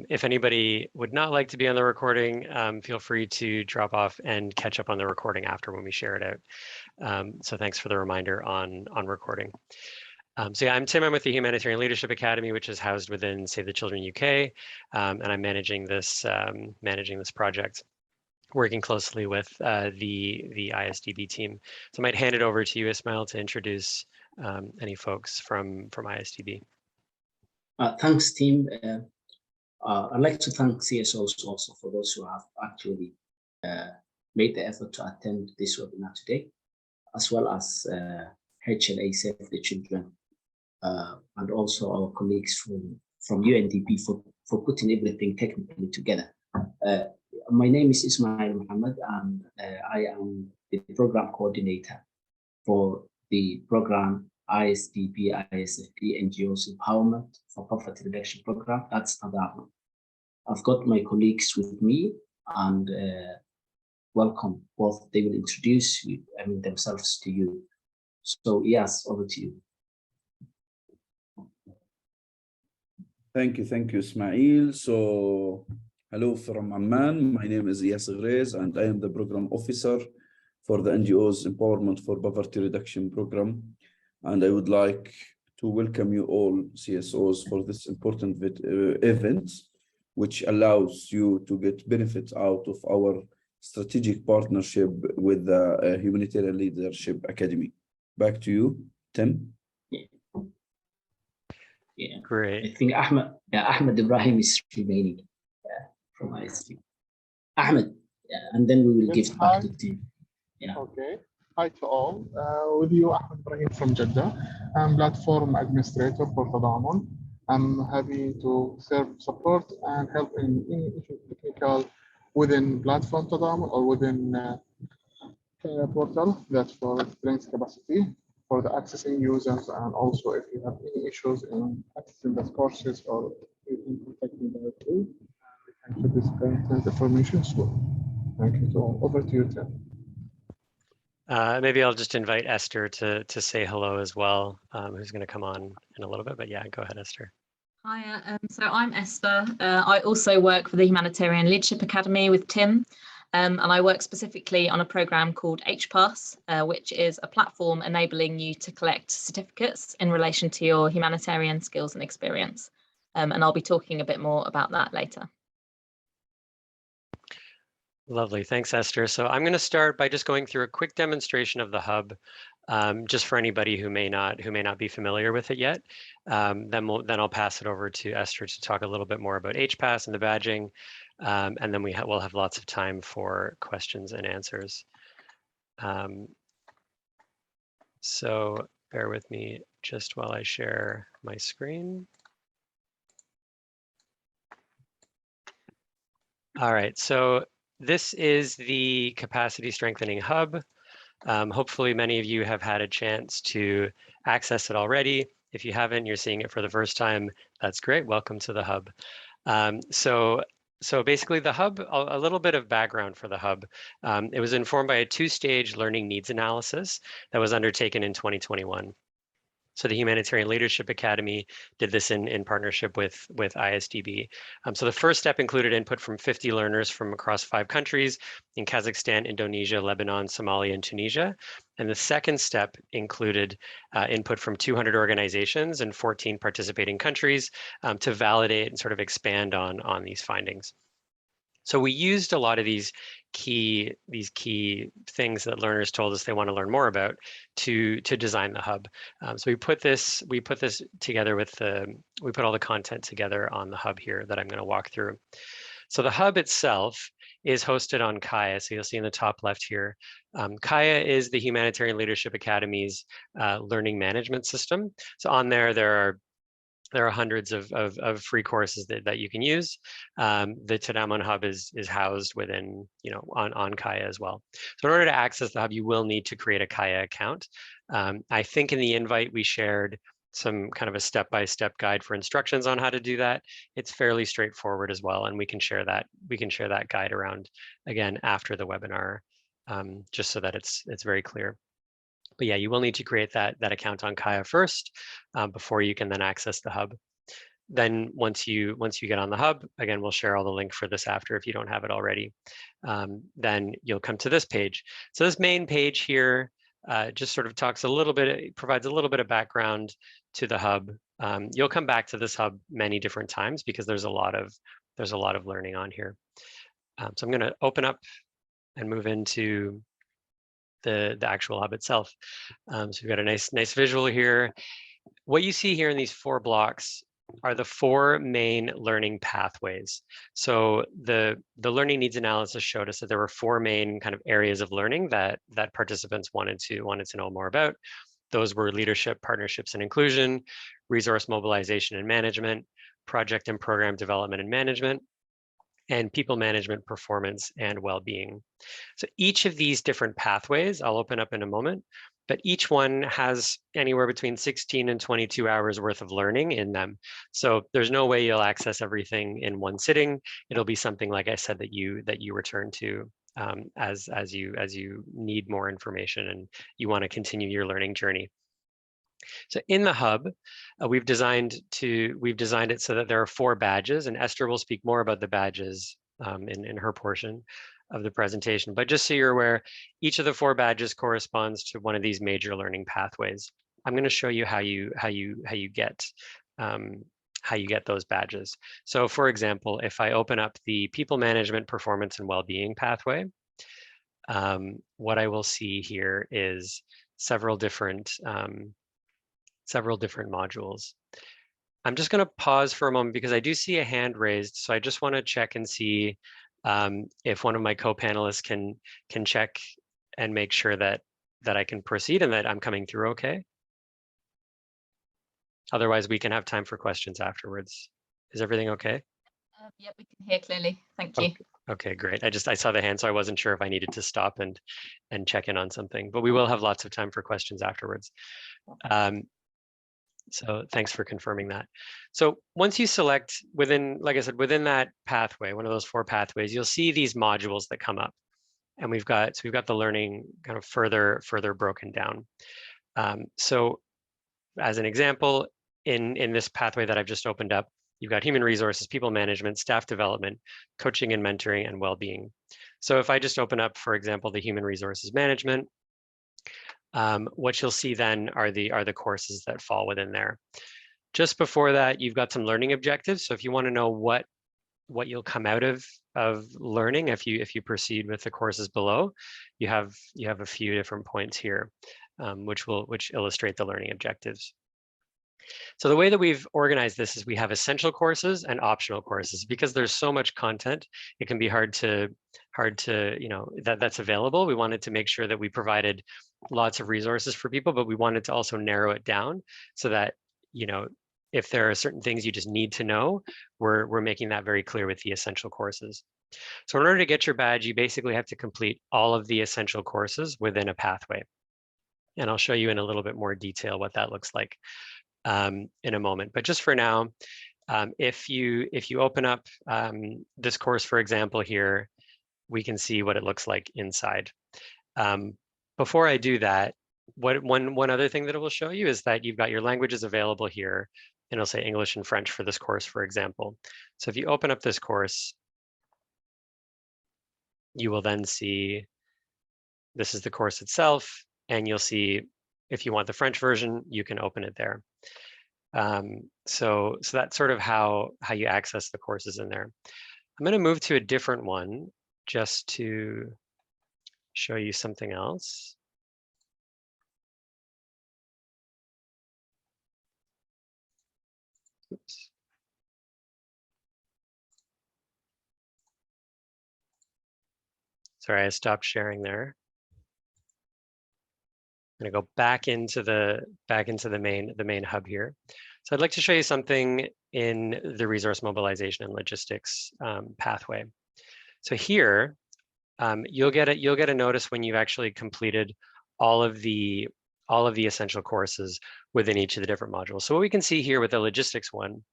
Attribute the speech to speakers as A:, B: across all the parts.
A: If anybody would not like to be on the recording, feel free to drop off and catch up on the recording after when we share it out. So thanks for the reminder on recording. So yeah, I'm Tim. I'm with the Humanitarian Leadership Academy, which is housed within Save the Children UK, and I'm managing this project, working closely with the ISDB team. So I might hand it over to you, Ismail, to introduce any folks from ISDB.
B: Thanks, team. I'd like to thank CSOs also for those who have actually made the effort to attend this webinar today, as well as HLA Save the Children, and also our colleagues from UNDP for putting everything technically together. My name is Ismail Mohammed, and I am the program coordinator for the program ISDB, ISFP, NGOs Empowerment for Poverty Reduction Program. That's Tadamon. I've got my colleagues with me, and welcome both. They will introduce themselves to you. So yes, over to you.
C: Thank you, Ismail. So, hello from Amman. My name is Yasser Rez, and I am the program officer for the NGOs Empowerment for Poverty Reduction Program. And I would like to welcome you all CSOs for this important event, which allows you to get benefits out of our strategic partnership with the Humanitarian Leadership Academy. Back to you, Tim.
B: Yeah,
A: great.
B: I think Ahmed Ibrahim is remaining from ISD. Ahmed, and then we will give back to Tim. Yeah.
D: Okay. Hi to all. With you, Ahmed Ibrahim from Jeddah. I'm platform administrator for Tadamon. I'm happy to support and help in any issue technical within platform Tadamon or within portal that for brings capacity for the accessing users, and also if you have any issues in accessing the courses or you can contact me directly. We can share this content information as well. Thank you to all. Over to you, Tim.
A: Maybe I'll just invite Esther to say hello as well, who's going to come on in a little bit. But yeah, go ahead, Esther.
E: Hi, so I'm Esther. I also work for the Humanitarian Leadership Academy with Tim, and I work specifically on a program called HPass, which is a platform enabling you to collect certificates in relation to your humanitarian skills and experience. And I'll be talking a bit more about that later.
A: Lovely, thanks, Esther. So I'm going to start by just going through a quick demonstration of the hub, just for anybody who may not be familiar with it yet. Then I'll pass it over to Esther to talk a little bit more about HPass and the badging, and then we'll have lots of time for questions and answers. So bear with me just while I share my screen. All right, so this is the Capacity Strengthening Hub. Hopefully many of you have had a chance to access it already. If you haven't, you're seeing it for the first time, that's great. Welcome to the hub. So basically the hub, a little bit of background for the hub. It was informed by a two-stage learning needs analysis that was undertaken in 2021. So the Humanitarian Leadership Academy did this in partnership with ISDB. So the first step included input from 50 learners from across 5 countries in Kazakhstan, Indonesia, Lebanon, Somalia, and Tunisia. And the second step included input from 200 organizations and 14 participating countries to validate and sort of expand on these findings. So we used a lot of these key things that learners told us they want to learn more about to design the hub. So we put this together we put all the content together on the hub here that I'm going to walk through. So the hub itself is hosted on Kaya. So you'll see in the top left here, Kaya is the Humanitarian Leadership Academy's learning management system. So on there are hundreds of free courses that you can use. The Tadamon hub is housed within, on Kaya as well. So in order to access the hub, you will need to create a Kaya account. I think in the invite we shared some kind of a step-by-step guide for instructions on how to do that. It's fairly straightforward as well, and we can share that guide around again after the webinar, just so that it's very clear. But yeah, you will need to create that account on Kaya first before you can then access the hub. then once you get on the hub, again, we'll share all the link for this after if you don't have it already, then you'll come to this page. So this main page here just sort of talks a little bit, provides a little bit of background to the hub. You'll come back to this hub many different times because there's a lot of learning on here. So I'm going to open up and move into the actual hub itself. So we've got a nice visual here. What you see here in these 4 blocks are the 4 main learning pathways. So the learning needs analysis showed us that there were 4 main kind of areas of learning that participants wanted to know more about. Those were leadership, partnerships and inclusion, resource mobilization and management, project and program development and management, and people management, performance and well-being. So each of these different pathways, I'll open up in a moment, but each one has anywhere between 16 and 22 hours worth of learning in them. So there's no way you'll access everything in one sitting. It'll be something, like I said, that you return to as you need more information and you want to continue your learning journey. So in the hub, we've designed it so that there are 4 badges, and Esther will speak more about the badges in her portion of the presentation. But just so you're aware, each of the 4 badges corresponds to one of these major learning pathways. I'm going to show you how you get those badges. So for example, if I open up the people management, performance and well-being pathway, what I will see here is several different modules. I'm just going to pause for a moment because I do see a hand raised. So I just want to check and see if one of my co-panelists can check and make sure that I can proceed and that I'm coming through okay. Otherwise, we can have time for questions afterwards. Is everything okay?
E: Yep, we can hear clearly. Thank you.
A: Okay, great. I saw the hand, so I wasn't sure if I needed to stop and check in on something, but we will have lots of time for questions afterwards. So thanks for confirming that. So once you select within, like I said, within that pathway, one of those 4 pathways, you'll see these modules that come up. And we've got the learning kind of further broken down. So as an example, in this pathway that I've just opened up, you've got human resources, people management, staff development, coaching and mentoring, and well-being. So if I just open up, for example, the human resources management, what you'll see then are the courses that fall within there. Just before that, you've got some learning objectives. So if you want to know what you'll come out of learning, if you proceed with the courses below, you have a few different points here, which illustrate the learning objectives. So the way that we've organized this is we have essential courses and optional courses. Because there's so much content, it can be hard to that's available. We wanted to make sure that we provided lots of resources for people, but we wanted to also narrow it down so that, if there are certain things you just need to know, we're making that very clear with the essential courses. So in order to get your badge, you basically have to complete all of the essential courses within a pathway. And I'll show you in a little bit more detail what that looks like in a moment. But just for now, if you open up this course, for example, here, we can see what it looks like inside. Before I do that, one other thing that it will show you is that you've got your languages available here, and it'll say English and French for this course, for example. So if you open up this course, you will then see this is the course itself, and you'll see if you want the French version, you can open it there. So that's sort of how you access the courses in there. I'm going to move to a different one just to show you something else. Oops. Sorry, I stopped sharing there. I'm going to go back into the main hub here. So I'd like to show you something in the resource mobilization and logistics pathway. So here, you'll get a notice when you've actually completed all of the essential courses within each of the different modules. So what we can see here with the logistics one,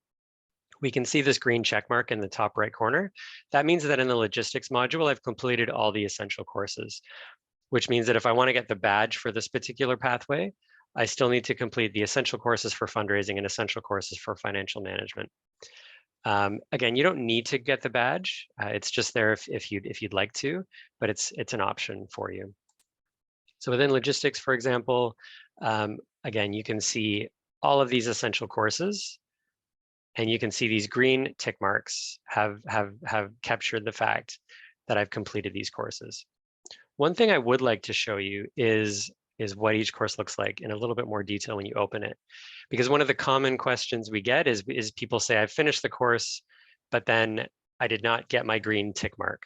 A: we can see this green check mark in the top right corner. That means that in the logistics module, I've completed all the essential courses, which means that if I want to get the badge for this particular pathway, I still need to complete the essential courses for fundraising and essential courses for financial management. Again, you don't need to get the badge. It's just there if you'd like to, but it's an option for you. So within logistics, for example, again, you can see all of these essential courses, and you can see these green tick marks have captured the fact that I've completed these courses. One thing I would like to show you is what each course looks like in a little bit more detail when you open it. Because one of the common questions we get is people say, I've finished the course, but then I did not get my green tick mark.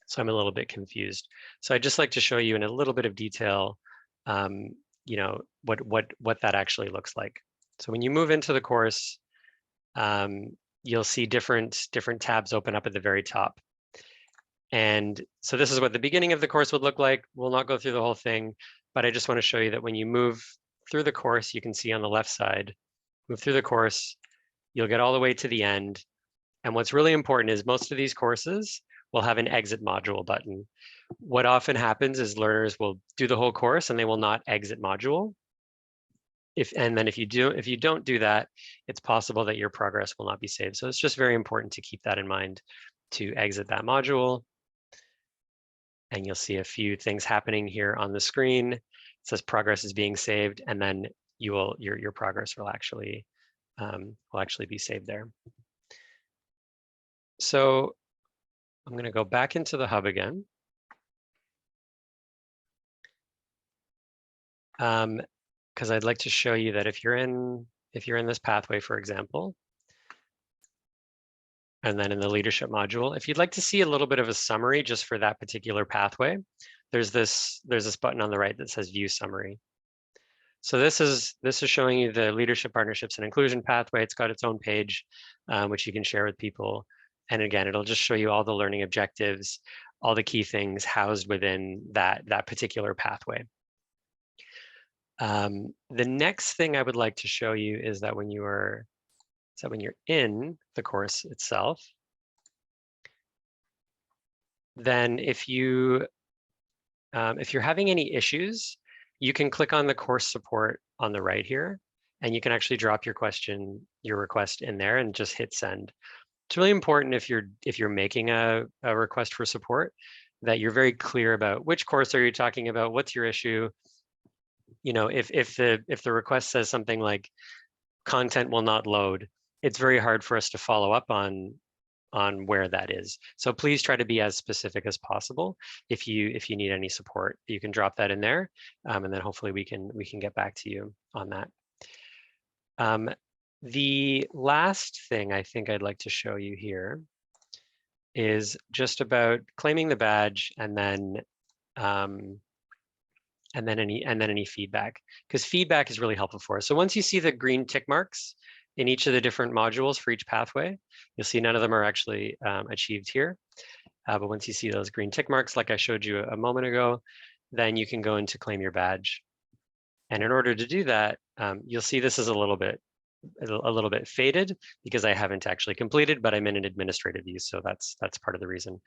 A: So I'm a little bit confused. So I'd just like to show you in a little bit of detail, you know, what that actually looks like. So when you move into the course, you'll see different tabs open up at the very top. And so this is what the beginning of the course would look like. We'll not go through the whole thing, but I just want to show you that when you move through the course, you can see on the left side, move through the course, you'll get all the way to the end. And what's really important is most of these courses will have an exit module button. What often happens is learners will do the whole course and they will not exit module. And then if you don't do that, it's possible that your progress will not be saved. So it's just very important to keep that in mind to exit that module. And you'll see a few things happening here on the screen. It says progress is being saved, and then your progress will actually be saved there. So I'm going to go back into the hub again. Because I'd like to show you that if you're in this pathway, for example, and then in the leadership module, if you'd like to see a little bit of a summary just for that particular pathway, there's this button on the right that says View Summary. So this is showing you the leadership, partnerships, and inclusion pathway. It's got its own page, which you can share with people. And again, it'll just show you all the learning objectives, all the key things housed within that particular pathway. The next thing I would like to show you is that when you're in the course itself, then if you're having any issues, you can click on the course support on the right here, and you can actually drop your request in there and just hit send. It's really important if you're making a request for support that you're very clear about which course are you talking about, what's your issue. You know, if the request says something like content will not load, it's very hard for us to follow up on where that is. So please try to be as specific as possible. If you need any support, you can drop that in there, and then hopefully we can get back to you on that. The last thing I think I'd like to show you here is just about claiming the badge and then any feedback, because feedback is really helpful for us. So once you see the green tick marks in each of the different modules for each pathway, you'll see none of them are actually achieved here. But once you see those green tick marks, like I showed you a moment ago, then you can go in to claim your badge. And in order to do that, you'll see this is a little bit faded because I haven't actually completed, but I'm in an administrative view, so that's part of the reason.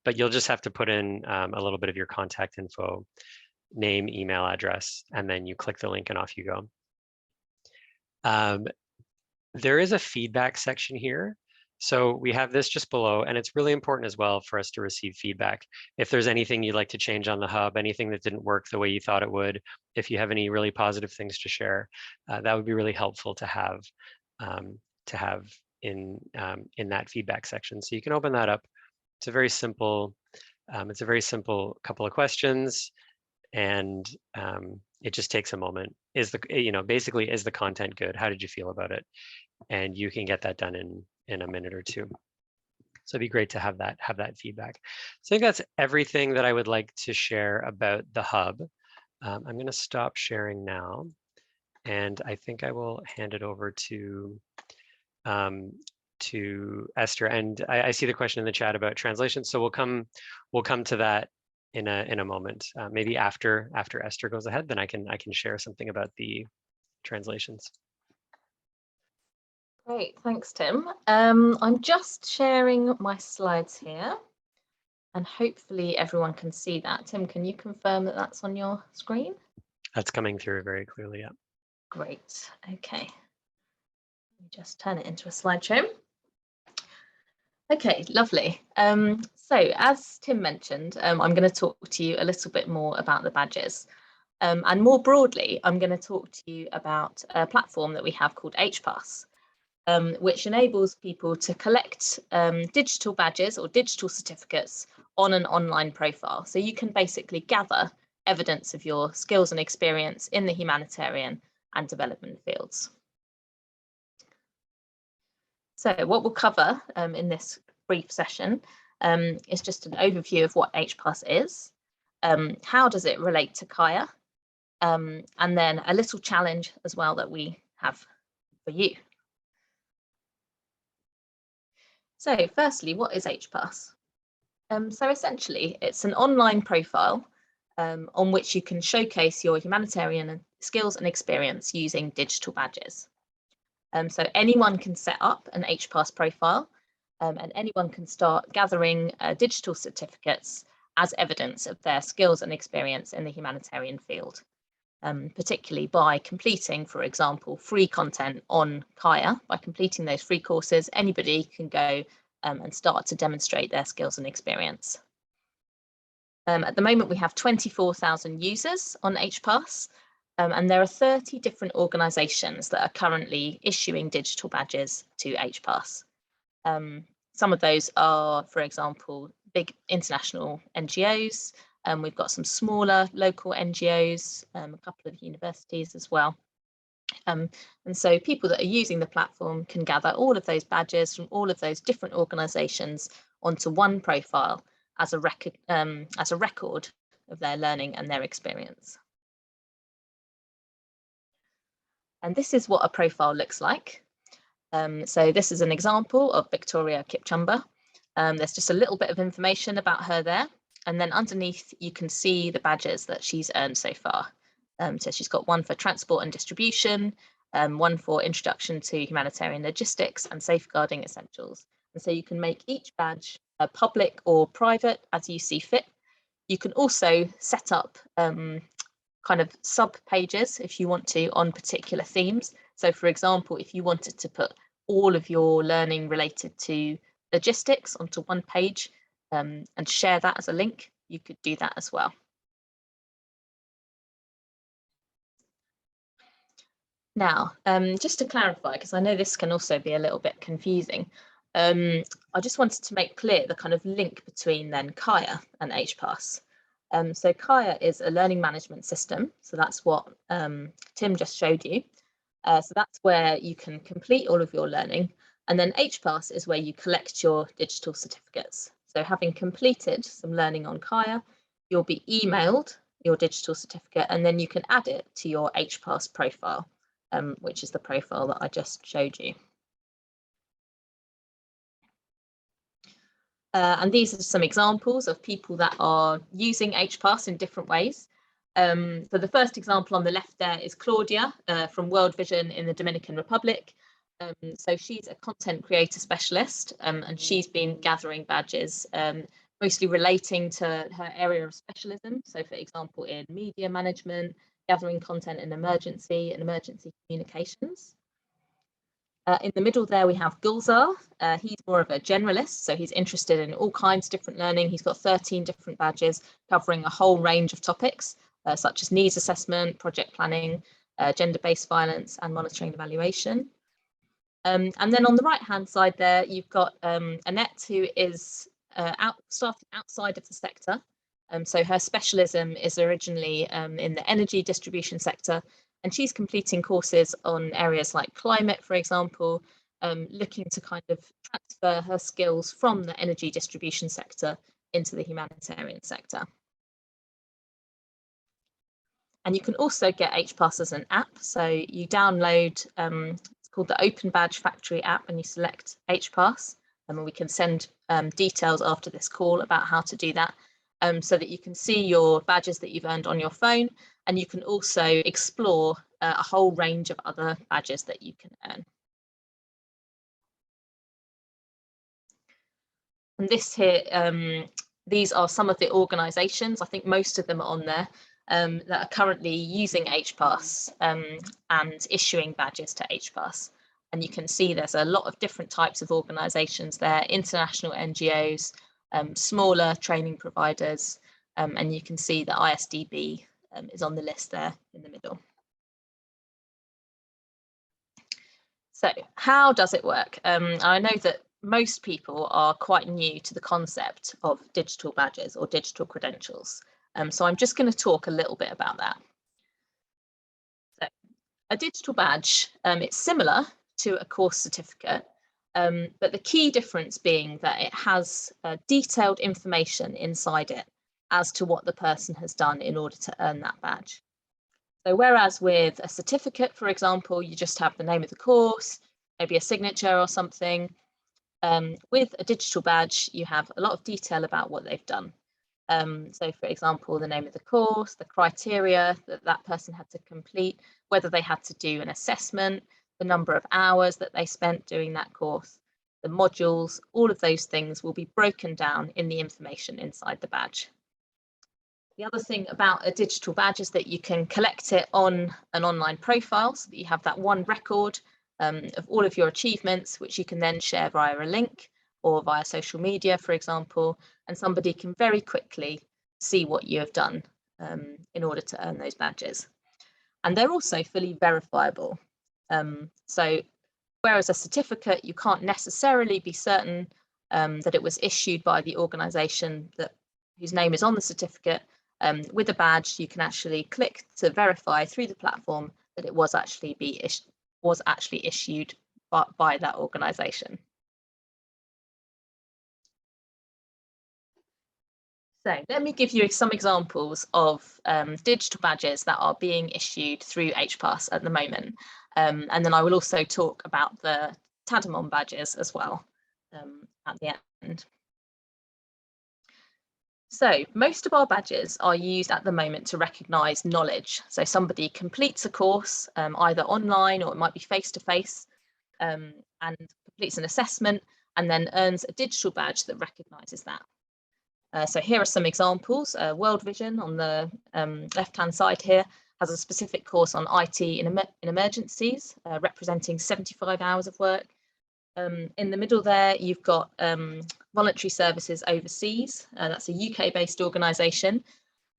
A: But you'll just have to put in a little bit of your contact info, name, email address, and then you click the link and off you go. There is a feedback section here. So we have this just below, and it's really important as well for us to receive feedback. If there's anything you'd like to change on the hub, anything that didn't work the way you thought it would, if you have any really positive things to share, that would be really helpful to have in that feedback section. So you can open that up. It's a very simple couple of questions, and it just takes a moment. Basically, is the content good? How did you feel about it? And you can get that done in a minute or two. So it'd be great to have that feedback. So I think that's everything that I would like to share about the hub. I'm going to stop sharing now, and I think I will hand it over to Esther. And I see the question in the chat about translation, so we'll come to that in a moment. Maybe after Esther goes ahead, then I can share something about the translations.
E: Great, thanks, Tim. I'm just sharing my slides here, and hopefully everyone can see that. Tim, can you confirm that that's on your screen?
A: That's coming through very clearly, yeah.
E: Great, okay. Let me just turn it into a slideshow. Okay, lovely. So as Tim mentioned, I'm going to talk to you a little bit more about the badges. And more broadly, I'm going to talk to you about a platform that we have called HPass, which enables people to collect digital badges or digital certificates on an online profile. So you can basically gather evidence of your skills and experience in the humanitarian and development fields. So what we'll cover in this brief session is just an overview of what HPass is, how does it relate to Kaya, and then a little challenge as well that we have for you. So firstly, what is HPass? So essentially, it's an online profile on which you can showcase your humanitarian skills and experience using digital badges. So anyone can set up an HPass profile and anyone can start gathering digital certificates as evidence of their skills and experience in the humanitarian field, particularly by completing, for example, free content on Kaya. By completing those free courses, anybody can go and start to demonstrate their skills and experience. At the moment, we have 24,000 users on HPass, and there are 30 different organisations that are currently issuing digital badges to HPass. Some of those are, for example, big international NGOs. We've got some smaller local NGOs, a couple of universities as well. And so people that are using the platform can gather all of those badges from all of those different organisations onto one profile as a record of their learning and their experience. And this is what a profile looks like. So this is an example of Victoria Kipchumba. There's just a little bit of information about her there. And then underneath, you can see the badges that she's earned so far. So she's got one for transport and distribution, one for introduction to humanitarian logistics and safeguarding essentials. And so you can make each badge public or private as you see fit. You can also set up kind of sub pages if you want to on particular themes. So for example, if you wanted to put all of your learning related to logistics onto one page and share that as a link, you could do that as well. Now, just to clarify, because I know this can also be a little bit confusing, I just wanted to make clear the kind of link between then Kaya and HPass. So Kaya is a learning management system. So that's what Tim just showed you. So that's where you can complete all of your learning. And then HPass is where you collect your digital certificates. So having completed some learning on Kaya, you'll be emailed your digital certificate, and then you can add it to your HPass profile, which is the profile that I just showed you. And these are some examples of people that are using HPass in different ways. So the first example on the left there is Claudia from World Vision in the Dominican Republic. So she's a content creator specialist, and she's been gathering badges, mostly relating to her area of specialism. So for example, in media management, gathering content in emergency and emergency communications. In the middle there, we have Gulzar. He's more of a generalist, so he's interested in all kinds of different learning. He's got 13 different badges covering a whole range of topics, such as needs assessment, project planning, gender-based violence, and monitoring and evaluation. And then on the right-hand side there, you've got Annette, who is starting outside of the sector. So her specialism is originally in the energy distribution sector, and she's completing courses on areas like climate, for example, looking to kind of transfer her skills from the energy distribution sector into the humanitarian sector. And you can also get HPass as an app. So you download, it's called the Open Badge Factory app, and you select HPass, and we can send details after this call about how to do that. So that you can see your badges that you've earned on your phone, and you can also explore a whole range of other badges that you can earn. And this here, these are some of the organisations. I think most of them are on there. that are currently using HPass and issuing badges to HPass. And you can see there's a lot of different types of organisations there, international NGOs, smaller training providers, and you can see that ISDB is on the list there in the middle. So how does it work? I know that most people are quite new to the concept of digital badges or digital credentials. So I'm just going to talk a little bit about that. So a digital badge, it's similar to a course certificate, but the key difference being that it has detailed information inside it as to what the person has done in order to earn that badge. So whereas with a certificate, for example, you just have the name of the course, maybe a signature or something, with a digital badge, you have a lot of detail about what they've done. So for example, the name of the course, the criteria that that person had to complete, whether they had to do an assessment, the number of hours that they spent doing that course, the modules, all of those things will be broken down in the information inside the badge. The other thing about a digital badge is that you can collect it on an online profile so that you have that one record of all of your achievements, which you can then share via a link or via social media, for example, and somebody can very quickly see what you have done in order to earn those badges. And they're also fully verifiable. So whereas a certificate, you can't necessarily be certain that it was issued by the organisation whose name is on the certificate. With a badge, you can actually click to verify through the platform that it was actually issued by that organisation. So let me give you some examples of digital badges that are being issued through HPass at the moment. And then I will also talk about the Tadamon badges as well at the end. So most of our badges are used at the moment to recognise knowledge. So somebody completes a course either online or it might be face-to-face and completes an assessment and then earns a digital badge that recognises that. So here are some examples. World Vision on the left-hand side here has a specific course on IT in emergencies, representing 75 hours of work. In the middle there, you've got Voluntary Services Overseas. That's a UK-based organisation,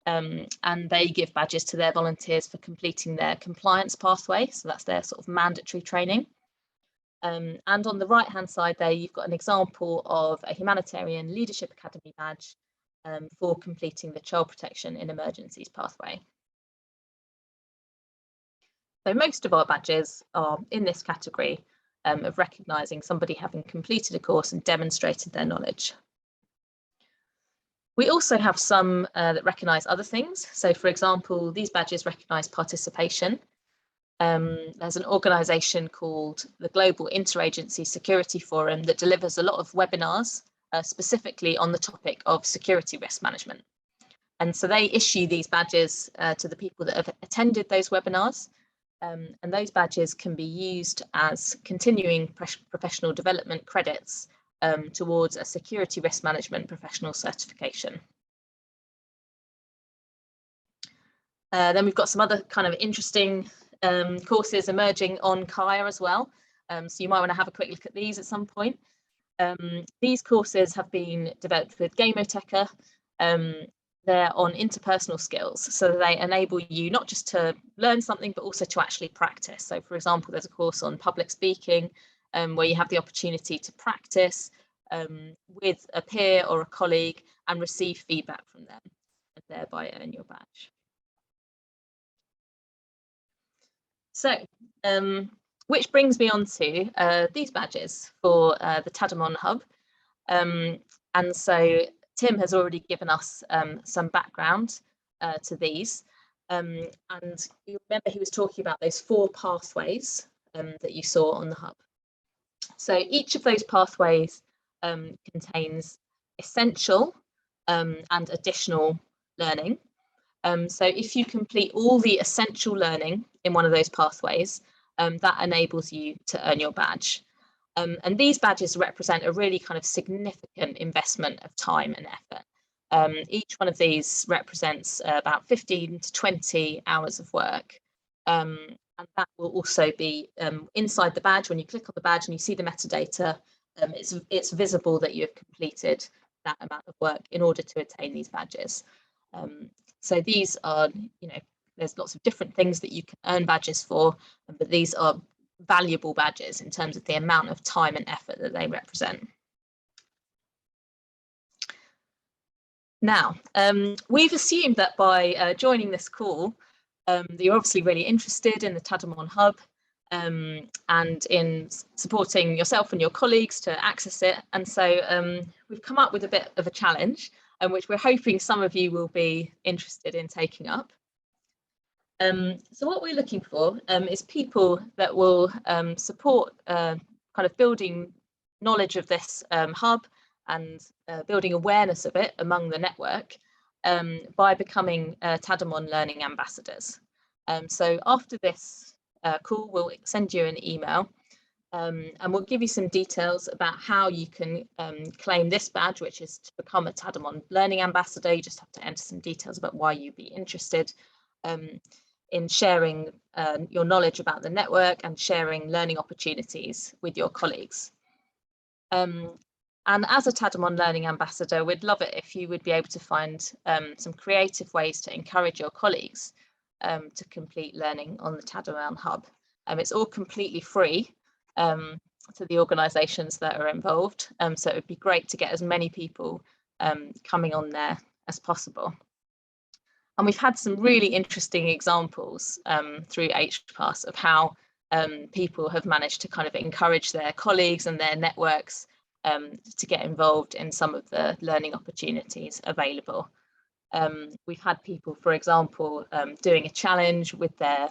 E: and they give badges to their volunteers for completing their compliance pathway. So that's their sort of mandatory training. And on the right-hand side there, you've got an example of a Humanitarian Leadership Academy badge for completing the Child Protection in Emergencies pathway. So most of our badges are in this category of recognising somebody having completed a course and demonstrated their knowledge. We also have some that recognise other things. So for example, these badges recognise participation. There's an organisation called the Global Interagency Security Forum that delivers a lot of webinars specifically on the topic of security risk management. And so they issue these badges to the people that have attended those webinars. And those badges can be used as continuing professional development credits towards a security risk management professional certification. Then we've got some other kind of interesting courses emerging on Kaya as well. So you might want to have a quick look at these at some point. These courses have been developed with Gamoteca. They're on interpersonal skills, so they enable you not just to learn something, but also to actually practice. So for example, there's a course on public speaking where you have the opportunity to practice with a peer or a colleague and receive feedback from them and thereby earn your badge. So, which brings me on to these badges for the Tadamon Hub. And so Tim has already given us some background to these. And you remember he was talking about those 4 pathways that you saw on the hub. So each of those pathways contains essential and additional learning. So if you complete all the essential learning in one of those pathways, that enables you to earn your badge. And these badges represent a really kind of significant investment of time and effort. Each one of these represents about 15 to 20 hours of work. And that will also be inside the badge. When you click on the badge and you see the metadata, it's visible that you have completed that amount of work in order to attain these badges. So these are, there's lots of different things that you can earn badges for, but these are valuable badges in terms of the amount of time and effort that they represent. Now, we've assumed that by joining this call, that you're obviously really interested in the Tadamon Hub and in supporting yourself and your colleagues to access it. And so we've come up with a bit of a challenge, which we're hoping some of you will be interested in taking up. So what we're looking for is people that will support kind of building knowledge of this hub and building awareness of it among the network by becoming Tadamon Learning Ambassadors. So after this call, we'll send you an email and we'll give you some details about how you can claim this badge, which is to become a Tadamon Learning Ambassador. You just have to enter some details about why you'd be interested in sharing your knowledge about the network and sharing learning opportunities with your colleagues. And as a Tadamon Learning Ambassador, we'd love it if you would be able to find some creative ways to encourage your colleagues to complete learning on the Tadamon Hub. It's all completely free to the organisations that are involved, so it would be great to get as many people coming on there as possible. And we've had some really interesting examples through HPass of how people have managed to kind of encourage their colleagues and their networks to get involved in some of the learning opportunities available. We've had people, for example, doing a challenge with their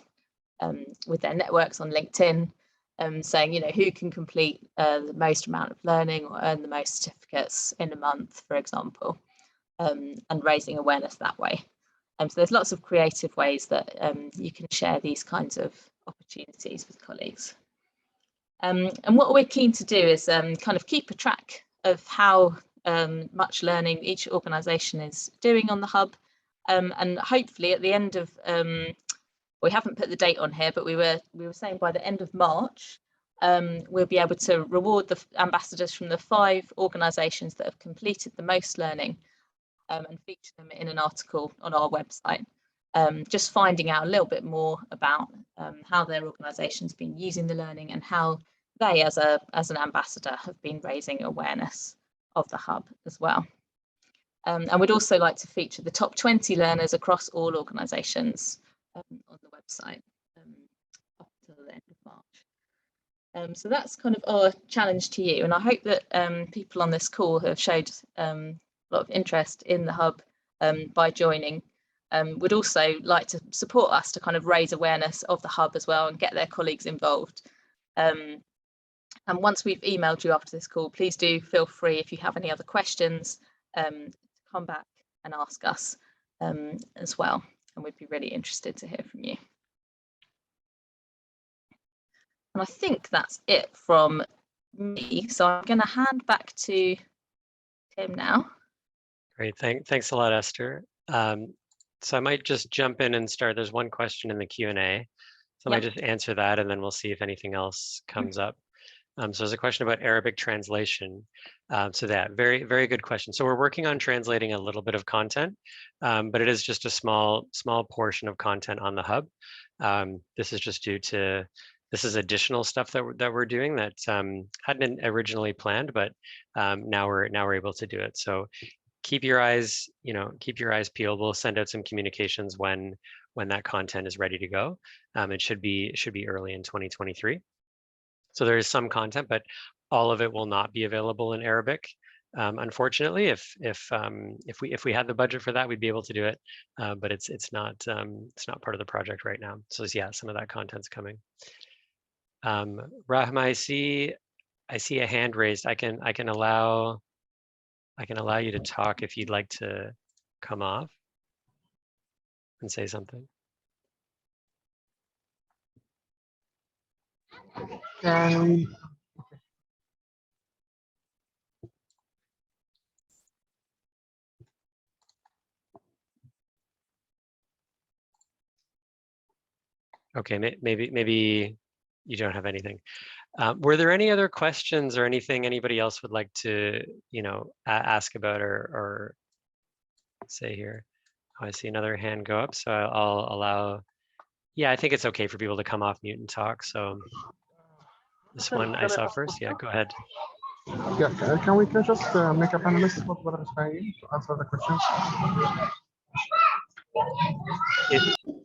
E: networks on LinkedIn, saying, who can complete the most amount of learning or earn the most certificates in a month, for example, and raising awareness that way. So there's lots of creative ways that you can share these kinds of opportunities with colleagues. And what we're keen to do is kind of keep a track of how much learning each organisation is doing on the hub, and hopefully at the end of we haven't put the date on here, but we were saying by the end of March we'll be able to reward the ambassadors from the 5 organisations that have completed the most learning and feature them in an article on our website, just finding out a little bit more about how their organisation's been using the learning and how they, as an ambassador, have been raising awareness of the hub as well. And we'd also like to feature the top 20 learners across all organisations on the website up until the end of March. So that's kind of our challenge to you, and I hope that people on this call have showed a lot of interest in the hub by joining. Would also like to support us to kind of raise awareness of the hub as well and get their colleagues involved. And once we've emailed you after this call, please do feel free, if you have any other questions, to come back and ask us as well. And we'd be really interested to hear from you. And I think that's it from me. So I'm going to hand back to Tim now.
A: Great, thanks a lot, Esther. So I might just jump in and start. There's one question in the Q&A. So I might just answer that and then we'll see if anything else comes up. So there's a question about Arabic translation. So that, very, very good question. So we're working on translating a little bit of content, but it is just a small portion of content on the hub. This is just due to, this is additional stuff that we're doing that hadn't originally planned, but now we're able to do it. So keep your eyes peeled. We'll send out some communications when that content is ready to go. It should be early in 2023. So there is some content, but all of it will not be available in Arabic. Unfortunately, if we had the budget for that, we'd be able to do it, but it's not part of the project right now. So yeah, some of that content's coming. Rahma, I see a hand raised. I can allow you to talk if you'd like to come off and say something. Okay, maybe you don't have anything. Were there any other questions or anything anybody else would like to, ask about or say here? Oh, I see another hand go up, so I'll allow. Yeah, I think it's okay for people to come off mute and talk. So this one I saw first. Yeah, go ahead.
D: Yeah, can we just make a panelist for Brother Ismail to answer the questions?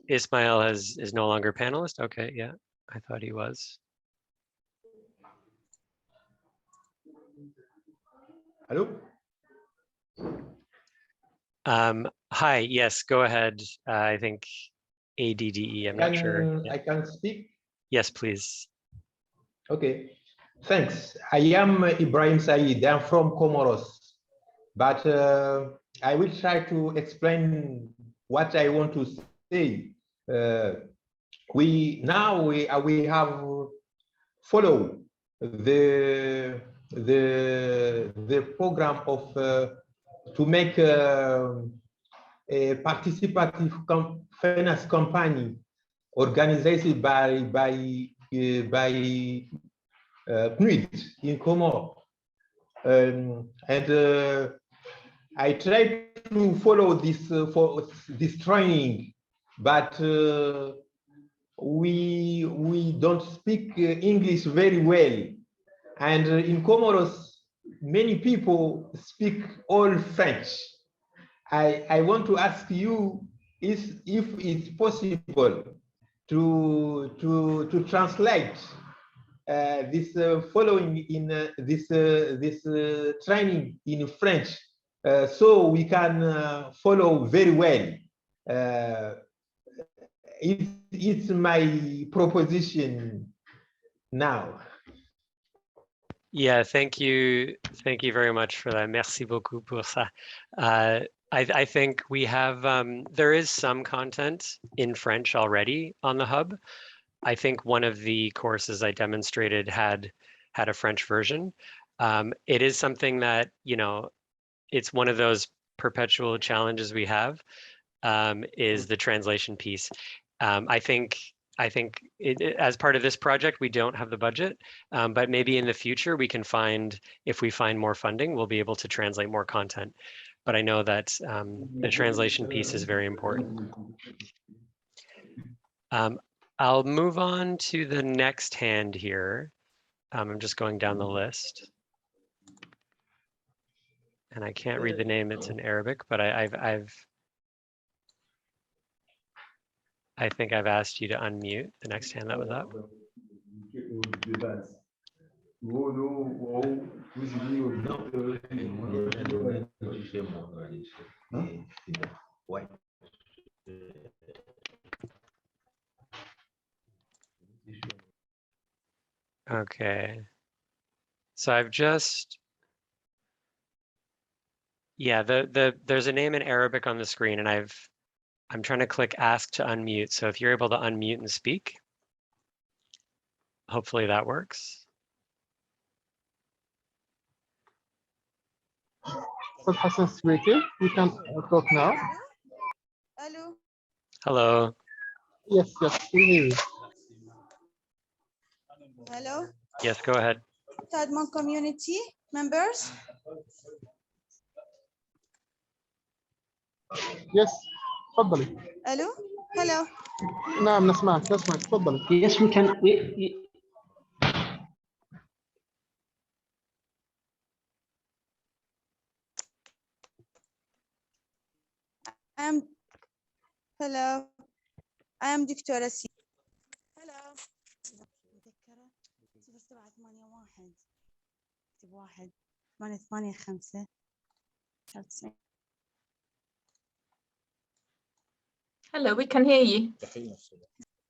A: Ismail is no longer panelist. Okay, yeah, I thought he was.
F: Hello?
A: Hi, yes, go ahead. I think ADDE, I'm not sure. Yeah.
F: I can speak?
A: Yes, please.
F: Okay, thanks. I am Ibrahim Said. I'm from Comoros, but I will try to explain what I want to say. We have followed the program of to make a participative finance company organized by PNUD in Comor. I tried to follow this for this training, but we don't speak English very well. And in Comoros, many people speak all French. I want to ask you if it's possible to translate this following in this training in French, so we can follow very well. It's my proposition now.
A: Yeah, thank you very much for that. Merci beaucoup pour ça. I think we have there is some content in French already on the hub. I think one of the courses I demonstrated had a French version. It is something that, it's one of those perpetual challenges we have, is the translation piece. I think as part of this project, we don't have the budget, but maybe in the future we can find, if we find more funding, we'll be able to translate more content. But I know that the translation piece is very important. I'll move on to the next hand here. I'm just going down the list. And I can't read the name, it's in Arabic, but I think I've asked you to unmute the next hand that was up. Okay. So I've just, yeah, there's a name in Arabic on the screen, and I'm trying to click ask to unmute. So if you're able to unmute and speak, hopefully that works.
D: But Hassan speaking, we can talk now.
G: Hello.
A: Hello.
D: Yes, we hear you.
G: Hello.
A: Yes, go ahead.
G: Tadamon community members.
D: Yes, تفضلي.
G: Hello. Hello.
D: نعم نسمعك تفضلي.
B: Yes, we can.
G: Hello. I am Dr. C. Hello. مذكرة 0781 اكتب 1 885 99.
E: Hello, we can hear you.